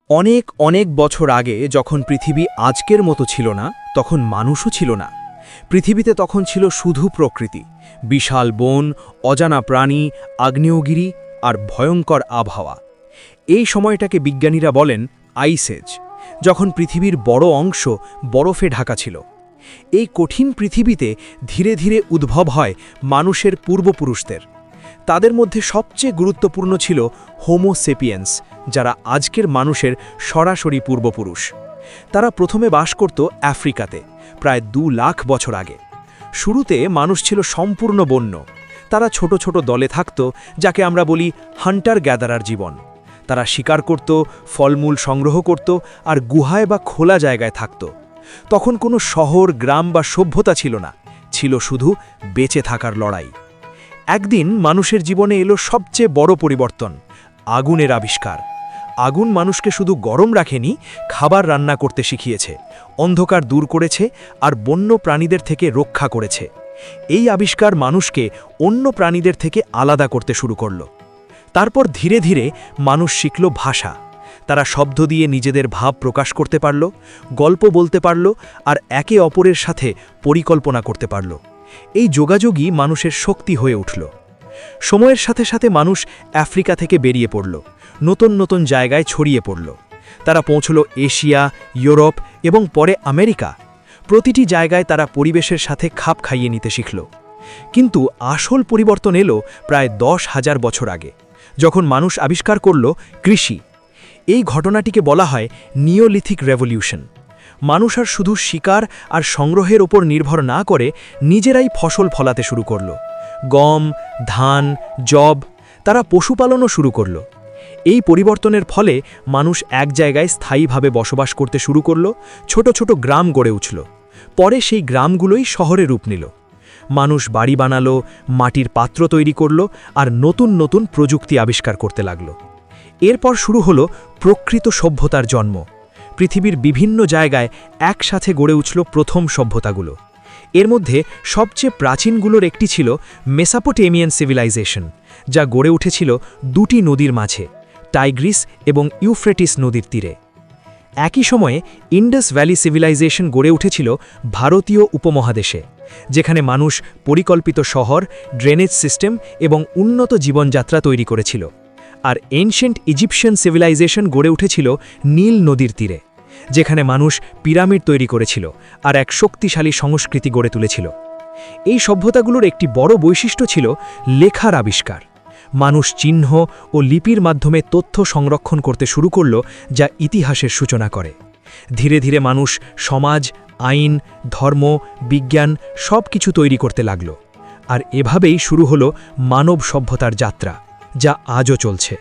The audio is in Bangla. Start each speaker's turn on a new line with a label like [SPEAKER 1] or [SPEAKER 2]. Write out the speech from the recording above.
[SPEAKER 1] অনেক অনেক বছর আগে যখন পৃথিবী আজকের মতো ছিল না তখন মানুষও ছিল না। পৃথিবীতে তখন ছিল শুধু প্রকৃতি, বিশাল বন, অজানা প্রাণী, আগ্নেয়গিরি আর ভয়ঙ্কর আবহাওয়া। এই সময়টাকে বিজ্ঞানীরা বলেন আইস এজ, যখন পৃথিবীর বড় অংশ বরফে ঢাকা ছিল। এই কঠিন পৃথিবীতে ধীরে ধীরে উদ্ভব হয় মানুষের পূর্বপুরুষদের। তাদের মধ্যে সবচেয়ে গুরুত্বপূর্ণ ছিল হোমো সেপিয়েন্স, যারা আজকের মানুষের সরাসরি পূর্বপুরুষ। তারা প্রথমে বাস করত আফ্রিকাতে, প্রায় 2 লাখ বছর আগে। শুরুতে মানুষ ছিল সম্পূর্ণ বন্য। তারা ছোট ছোট দলে থাকত, যাকে আমরা বলি হান্টার গ্যাদারার জীবন। তারা শিকার করত, ফলমূল সংগ্রহ করত আর গুহায় বা খোলা জায়গায় থাকত। তখন কোনো শহর, গ্রাম বা সভ্যতা ছিল না, ছিল শুধু বেঁচে থাকার লড়াই। একদিন মানুষের জীবনে এলো সবচেয়ে বড় পরিবর্তন, আগুনের আবিষ্কার। আগুন মানুষকে শুধু গরম রাখেনি, খাবার রান্না করতে শিখিয়েছে, অন্ধকার দূর করেছে আর বন্য প্রাণীদের থেকে রক্ষা করেছে। এই আবিষ্কার মানুষকে অন্য প্রাণীদের থেকে আলাদা করতে শুরু করল। তারপর ধীরে ধীরে মানুষ শিখল ভাষা। তারা শব্দ দিয়ে নিজেদের ভাব প্রকাশ করতে পারল, গল্প বলতে পারল আর একে অপরের সাথে পরিকল্পনা করতে পারল। এই যোগাযোগই মানুষের শক্তি হয়ে উঠল। সময়ের সাথে সাথে মানুষ আফ্রিকা থেকে বেরিয়ে পড়ল, নতুন নতুন জায়গায় ছড়িয়ে পড়ল। তারা পৌঁছল এশিয়া, ইউরোপ এবং পরে আমেরিকা। প্রতিটি জায়গায় তারা পরিবেশের সাথে খাপ খাইয়ে নিতে শিখল। কিন্তু আসল পরিবর্তন এলো প্রায় 10,000 বছর আগে, যখন মানুষ আবিষ্কার করল কৃষি। এই ঘটনাটিকে বলা হয় নিওলিথিক রেভলিউশন। মানুষ আর শুধু শিকার আর সংগ্রহের ওপর নির্ভর না করে নিজেরাই ফসল ফলাতে শুরু করল। গম, ধান, যব। তারা পশুপালনও শুরু করল। এই পরিবর্তনের ফলে মানুষ এক জায়গায় স্থায়ীভাবে বসবাস করতে শুরু করল, ছোট ছোট গ্রাম গড়ে উঠল। পরে সেই গ্রামগুলোই শহরে রূপ নিল। মানুষ বাড়ি বানালো, মাটির পাত্র তৈরি করল আর নতুন নতুন প্রযুক্তি আবিষ্কার করতে লাগল। এরপর শুরু হলো প্রকৃত সভ্যতার জন্ম। পৃথিবীর বিভিন্ন জায়গায় একসাথে গড়ে উঠল প্রথম সভ্যতাগুলো। এর মধ্যে সবচেয়ে প্রাচীনগুলোর একটি ছিল মেসোপটেমিয়ান সিভিলাইজেশন, যা গড়ে উঠেছিল 2টি নদীর মাঝে, টাইগ্রিস এবং ইউফ্রেটিস নদীর তীরে। একই সময়ে ইন্ডাস ভ্যালি সিভিলাইজেশন গড়ে উঠেছিল ভারতীয় উপমহাদেশে, যেখানে মানুষ পরিকল্পিত শহর, ড্রেনেজ সিস্টেম এবং উন্নত জীবনযাত্রা তৈরি করেছিল। আর এনশিয়েন্ট ইজিপশিয়ান সিভিলাইজেশন গড়ে উঠেছিল নীল নদীর তীরে, যেখানে মানুষ পিরামিড তৈরি করেছিল আর এক শক্তিশালী সংস্কৃতি গড়ে তুলেছিল। এই সভ্যতাগুলোর একটি বড় বৈশিষ্ট্য ছিল লেখার আবিষ্কার। মানুষ চিহ্ন ও লিপির মাধ্যমে তথ্য সংরক্ষণ করতে শুরু করল, যা ইতিহাসের সূচনা করে। ধীরে ধীরে মানুষ সমাজ, আইন, ধর্ম, বিজ্ঞান সব কিছু তৈরি করতে লাগল। আর এভাবেই শুরু হলো মানব সভ্যতার যাত্রা, যা আজও চলছে।